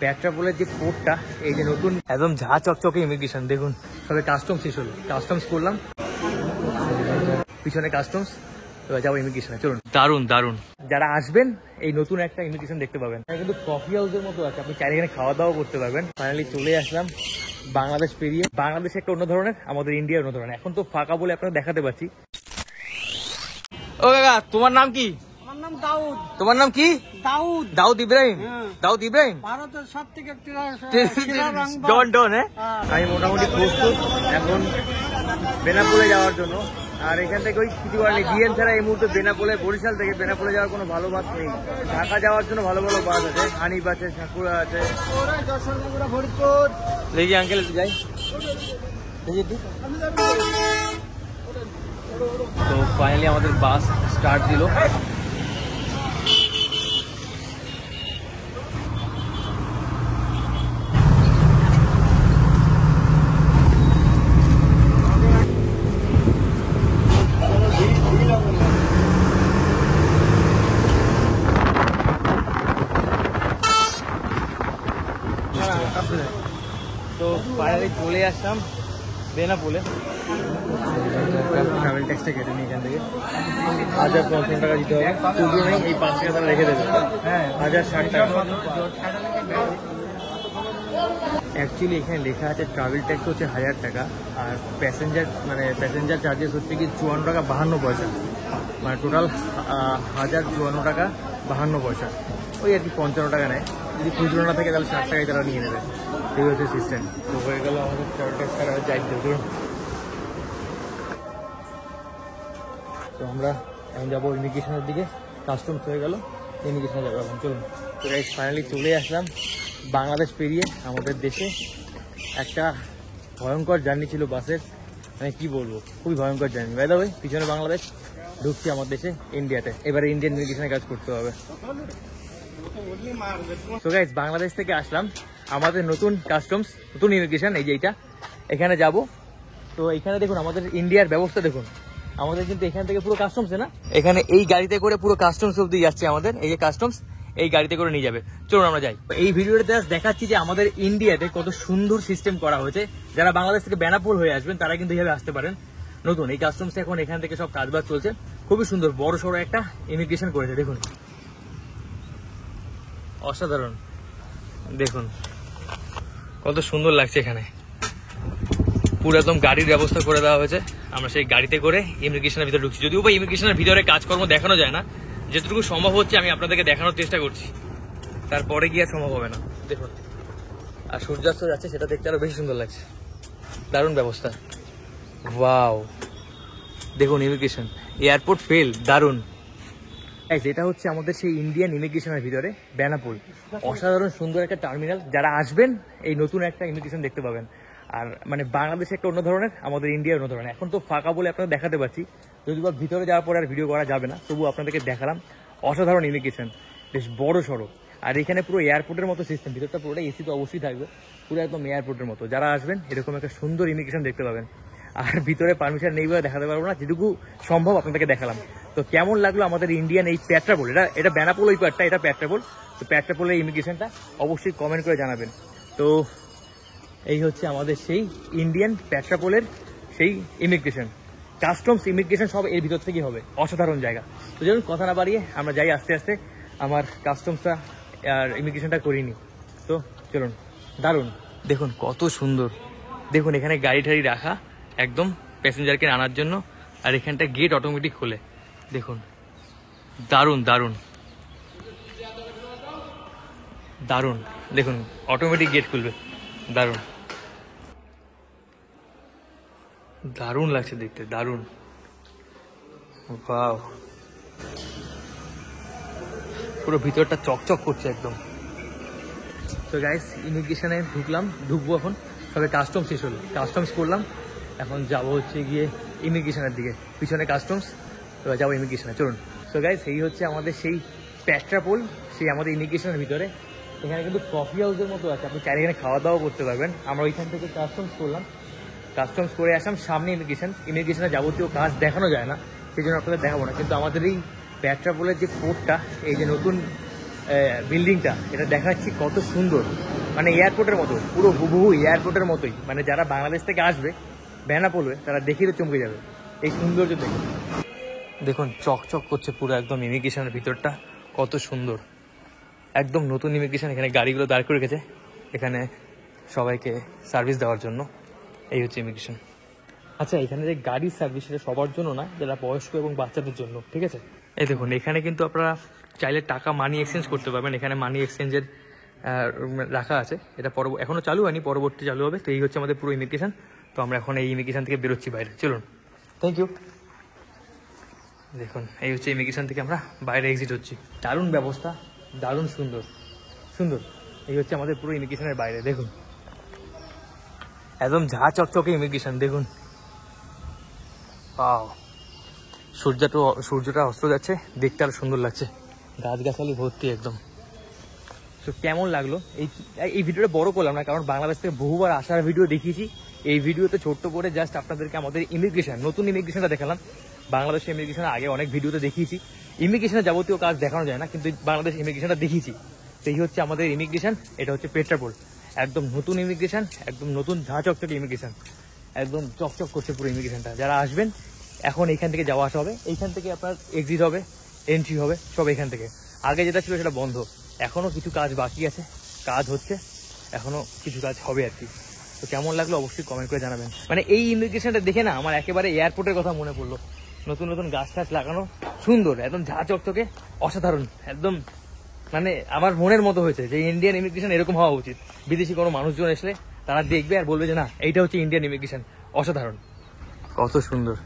পেট্রাপোলের যে পোর্টটা, এই যে নতুন একদম ঝা চকচকে ইমিগ্রেশন, দেখুন সবে কাস্টমস শেষ হলো, কাস্টমস করলাম, পিছনে কাস্টমস, এবার যাবো ইমিগ্রেশনে, চলুন। দারুণ দারুণ, যারা আসবেন এই নতুন একটা ইমিগ্রেশন দেখতে পাবেন। কিন্তু কফি হাউসের মতো আছে, আপনি চাইলে এখানে খাওয়া দাওয়া করতে পারবেন। ফাইনালি চলে আসলাম বাংলাদেশ পেরিয়ে। বাংলাদেশ একটা অন্য ধরনের, আমাদের ইন্ডিয়া অন্য ধরনের। এখন তো ফাঁকা বলে আপনারা দেখাতে পাচ্ছি। ও কাকা, তোমার নাম কি? আমার নাম দাউদ। তোমার নাম কি? দাউদ। দাউদ ইব্রাহিম। দাউদ ইব্রাহিম, ভারতের সব থেকে ডন। আমি মোটামুটি প্রস্তুত এখন বেনাপোলে যাওয়ার জন্য। আর এখান থেকে ওই কিছু আর নেই, জিএম ছাড়া এই মুহূর্তে বেনাপোলে, বরিশাল থেকে বেনাপোলে যাওয়ার কোনো ভালো বাস নেই। ঢাকা যাওয়ার জন্য ভালো ভালো বাস আছে, হানিফ আছে, সাকুরা আছে। দেখি আঙ্কেল যাই, তো ফাইনালি আমাদের বাস স্টার্ট দিল। তো ফাইনালি চলে আসলাম বেনাপোলে। ট্রাভেল ট্যাক্সটা কেটে নিই এখান থেকে, 1055 টাকা দিতে হবে। পুজো নেই, এই 5 টাকা তারা রেখে দেবে, 1060 টাকা। অ্যাকচুয়ালি এখানে লেখা আছে ট্রাভেল ট্যাক্স হচ্ছে 1000 টাকা, আর প্যাসেঞ্জার চার্জেস হচ্ছে কি 54 টাকা 52 পয়সা, মানে টোটাল 1054 টাকা 52 পয়সা। ওই আর কি 55 টাকা নেয়। যদি খুচরো না থাকে তাহলে 60 টাকায় তারা নিয়ে নেবে। এই হচ্ছে সিস্টেম। তো হয়ে গেল আমাদের ট্রাভেল ট্যাক্স টাকা যাই ধরুন। তো আমরা এখন যাবো ইমিগ্রেশনের দিকে, কাস্টমস হয়ে গেল, ইমিগ্রেশনে যাবো এখন, চলুন। তো গাইস ফাইনালি চলে আসলাম বাংলাদেশ পেরিয়ে আমাদের দেশে। একটা ভয়ঙ্কর জার্নি ছিল বাসের, মানে কি বলবো, খুবই ভয়ঙ্কর জার্নি। বাই দ্য ওয়ে, পিছনে বাংলাদেশ, ঢুকছি আমার দেশে ইন্ডিয়াতে। এবারে ইন্ডিয়ান ইমিগ্রেশনে কাজ করতে হবে। তো গাইস বাংলাদেশ থেকে আসলাম, আমাদের নতুন কাস্টমস, নতুন ইমিগ্রেশন, এই যে এইটা, এখানে যাব। তো এখানে দেখুন আমাদের ইন্ডিয়ার ব্যবস্থা দেখুন, আমাদের কিন্তু এখান থেকে পুরো কাস্টমস না, এখানে এই গাড়িতে করে পুরো কাস্টমস অব্দি যাচ্ছে আমাদের। এই যে কাস্টমস, এই গাড়িতে করে নিয়ে যাবে। চলুন আমরা যাই। এই ভিডিওতে দেখাচ্ছি যে আমাদের ইন্ডিয়াতে কত সুন্দর সিস্টেম করা হয়েছে। যারা বাংলাদেশ থেকে বেনাপোল হয়ে আসবেন তারা কিন্তু এইভাবে আসতে পারেন। নতুন এই কাস্টমস এখন এখান থেকে সব কাজবাজ চলছে, খুবই সুন্দর বড় সড়ো একটা ইমিগ্রেশন করেছে। দেখুন অসাধারণ, দেখুন কত সুন্দর লাগছে। এখানে পুরো একদম গাড়ির ব্যবস্থা করে দেওয়া হয়েছে। আমরা সেই গাড়িতে করে ইমিগ্রেশনের ভিতরে ঢুকছি। যদিও বা ইমিগ্রেশনের ভিতরে কাজকর্ম দেখানো যায় না, যেটুকু সম্ভব হচ্ছে আমি আপনাদেরকে দেখানোর চেষ্টা করছি, তারপরে গিয়ে আর সম্ভব হবে না। দেখুন, আর সূর্যাস্ত যাচ্ছে, সেটা দেখতে আরো বেশি সুন্দর লাগছে। দারুণ ব্যবস্থা, ওয়াও। দেখুন ইমিগ্রেশন, এয়ারপোর্ট ফেল, দারুণ। এটা হচ্ছে আমাদের সেই ইন্ডিয়ান ইমিগ্রেশনের ভিতরে বেনাপোল। অসাধারণ সুন্দর একটা টার্মিনাল। যারা আসবেন এই নতুন একটা ইমিগ্রেশন দেখতে পাবেন। আর মানে বাংলাদেশ একটা অন্য ধরনের, আমাদের ইন্ডিয়া অন্য ধরনের। এখন তো ফাঁকা বলে আপনাদের দেখাতে পাচ্ছি, যদি বা ভিতরে যাওয়ার পরে আর ভিডিও করা যাবে না, তবু আপনাদেরকে দেখালাম। অসাধারণ ইমিগ্রেশন, বেশ বড় সড়ো। আর এখানে পুরো এয়ারপোর্টের মতো সিস্টেম, ভিতরটা পুরোটা এসি তো অবশ্যই থাকবে, পুরো একদম এয়ারপোর্টের মতো। যারা আসবেন এরকম একটা সুন্দর ইমিগ্রেশন দেখতে পাবেন। আর ভিতরে পারমিশন নেই বলে দেখাতে পারবো না, যেটুকু সম্ভব আপনাদেরকে দেখালাম। তো কেমন লাগলো আমাদের ইন্ডিয়ান এই পেট্রাপোল? এটা বেনাপোল ওই পার্টটা, এটা পেট্রাপোল। তো পেট্রাপোলের ইমিগ্রেশনটা অবশ্যই কমেন্ট করে জানাবেন। তো এই হচ্ছে আমাদের সেই ইন্ডিয়ান পেট্রাপোলের সেই ইমিগ্রেশন, কাস্টমস ইমিগ্রেশন সব এর ভিতর থেকেই হবে। অসাধারণ জায়গা। তো যেমন কথা না বাড়িয়ে আমরা যাই আস্তে আস্তে, আমার কাস্টমসটা আর ইমিগ্রেশনটা করিনি। তো চলুন, দারুণ। দেখুন কত সুন্দর, দেখুন এখানে গাড়ি ঠাড়ি রাখা একদম প্যাসেঞ্জারকে আনার জন্য, আর এখানটা গেট অটোমেটিক খোলে। দেখুন দারুণ দারুণ দারুণ, দেখুন অটোমেটিক গেট খুলবে, দারুণ দারুণ লাগছে দেখতে, দারুণ, ওয়াও। পুরো ভিতরটা চকচক করছে একদম। তো গাইস ইমিগ্রেশনে ঢুকবো এখন, সবে কাস্টমস শেষ হলো, কাস্টমস করলাম, এখন যাবো হচ্ছে গিয়ে ইমিগ্রেশনের দিকে। পিছনে কাস্টমস, এবার যাবো ইমিগ্রেশনে, চলুন। তো গাইস এই হচ্ছে আমাদের সেই পেট্রাপোল, সেই আমাদের ইমিগ্রেশনের ভিতরে। এখানে কিন্তু কফি হাউসের মতো আছে, আপনি চাইলে এখানে খাওয়া দাওয়া করতে পারবেন। আমরা ওইখান থেকে কাস্টমস করলাম, কাস্টমস করে আসলাম, সামনে ইমিগ্রেশনের যাবতীয় কাজ দেখানো যায় না, সেই জন্য আপনাদের দেখাবো না। কিন্তু আমাদের এই পেট্রাপোলের যে পোর্টটা, এই যে নতুন বিল্ডিংটা, এটা দেখাচ্ছি কত সুন্দর, মানে এয়ারপোর্টের মতো, পুরো হুবহু এয়ারপোর্টের মতোই। মানে যারা বাংলাদেশ থেকে আসবে বেনাপোল হয়ে, তারা দেখে তো চমকে যাবে এই সৌন্দর্য দেখে। দেখুন চকচক করছে পুরো একদম ইমিগ্রেশনের ভিতরটা, কত সুন্দর, একদম নতুন ইমিগ্রেশন। এখানে গাড়িগুলো দাঁড় করে রেখেছে এখানে সবাইকে সার্ভিস দেওয়ার জন্য। এই হচ্ছে ইমিগ্রেশন। আচ্ছা, এখানে যে গাড়ির সার্ভিস সেটা সবার জন্য না, যারা বয়স্ক এবং বাচ্চাদের জন্য, ঠিক আছে? এই দেখুন এখানে কিন্তু আপনারা চাইলে টাকা মানি এক্সচেঞ্জ করতে পারবেন, এখানে মানি এক্সচেঞ্জের রাখা আছে। এটা এখনো চালু হয়নি, পরবর্তী চালু হবে। তো এই হচ্ছে আমাদের পুরো ইমিগ্রেশন। তো আমরা এখন এই ইমিগ্রেশন থেকে বেরোচ্ছি বাইরে, চলুন। Thank you. দেখুন এই হচ্ছে ইমিগ্রেশন থেকে আমরা বাইরে এক্সিট হচ্ছি। দারুণ ব্যবস্থা, দারুণ সুন্দর সুন্দর। এই হচ্ছে আমাদের পুরো ইমিগ্রেশনের বাইরে, দেখুন একদম ঝা চকচকে ইমিগ্রেশন। দেখুন পাও, সূর্যটা অস্ত যাচ্ছে, দেখতে আরো সুন্দর লাগছে, গাছগাছালি ভর্তি একদম। তো কেমন লাগলো এই ভিডিওটা বড় করলাম না, কারণ বাংলাদেশ থেকে বহুবার আসার ভিডিও দেখিয়েছি। এই ভিডিওতে ছোট্ট করে জাস্ট আপনাদেরকে আমাদের ইমিগ্রেশন, নতুন ইমিগ্রেশনটা দেখালাম। বাংলাদেশের ইমিগ্রেশনের আগে অনেক ভিডিওতে দেখিয়েছি, ইমিগ্রেশনের যাবতীয় কাজ দেখানো যায় না, কিন্তু বাংলাদেশ ইমিগ্রেশনটা দেখিয়েছি। তো এই হচ্ছে আমাদের ইমিগ্রেশন, এটা হচ্ছে পেট্রাপোল, একদম নতুন ইমিগ্রেশন, একদম নতুন ঝা চকচকে ইমিগ্রেশন, একদম চকচক করছে পুরো ইমিগ্রেশনটা। যারা আসবেন এখন এইখান থেকে যাওয়া আসা হবে, এইখান থেকে আপনার এক্সিট হবে, এন্ট্রি হবে, সব এখান থেকে। আগে যেটা ছিল সেটা বন্ধ, এখনো কিছু কাজ বাকি আছে, কাজ হচ্ছে, এখনো কিছু কাজ হবে আর কি। তো কেমন লাগলো অবশ্যই কমেন্ট করে জানাবেন। মানে এই ইমিগ্রেশনটা দেখে না আমার একেবারে এয়ারপোর্টের কথা মনে পড়লো। নতুন নতুন গাছ টাছ লাগানো, সুন্দর, একদম ঝা চকচকে, অসাধারণ, একদম মানে আমার মনের মতো হয়েছে যে ইন্ডিয়ান ইমিগ্রেশন এরকম হওয়া উচিত। বিদেশি কোনো মানুষজন আসলে তারা দেখবে আর বলবে যে না, এইটা হচ্ছে ইন্ডিয়ান ইমিগ্রেশন, অসাধারণ, কত সুন্দর,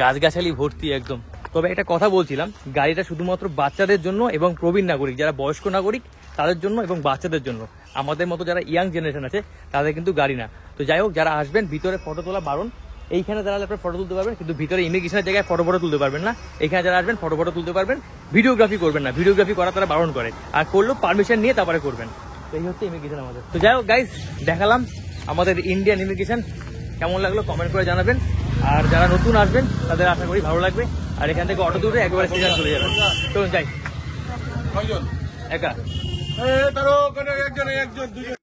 গাছগাছালি ভর্তি একদম। তবে একটা কথা বলছিলাম, গাড়িটা শুধুমাত্র বাচ্চাদের জন্য এবং প্রবীণ নাগরিক, যারা বয়স্ক নাগরিক তাদের জন্য এবং বাচ্চাদের জন্য। আমাদের মতো যারা ইয়াং জেনারেশন আছে তাদের কিন্তু গাড়ি না। তো যাই হোক, যারা আসবেন ভিতরে ফটো তোলা বারণ, এইখানে দাঁড়ালে আপনার ফটো তুলতে পারবেন, কিন্তু ভিতরে ইমিগ্রেশনের জায়গায় ফটো তুলতে পারবেন না। এখানে যারা আসবেন ফটো তুলতে পারবেন, ভিডিওগ্রাফি করবেন না, ভিডিওগ্রাফি করা তারা বারণ করে, আর করলেও পারমিশন নিয়ে তারপরে করবেন। তো এই হচ্ছে ইমিগ্রেশন আমাদের। তো যাই হোক গাইস, দেখালাম আমাদের ইন্ডিয়ান ইমিগ্রেশন, কেমন লাগলো কমেন্ট করে জানাবেন। আর যারা নতুন আসবেন তাদের আশা করি ভালো লাগবে। আর এখান থেকে অটো তুলে একবারে স্টেশন চলে যাবেন। চলুন যাই। একা তারও একজন দুজন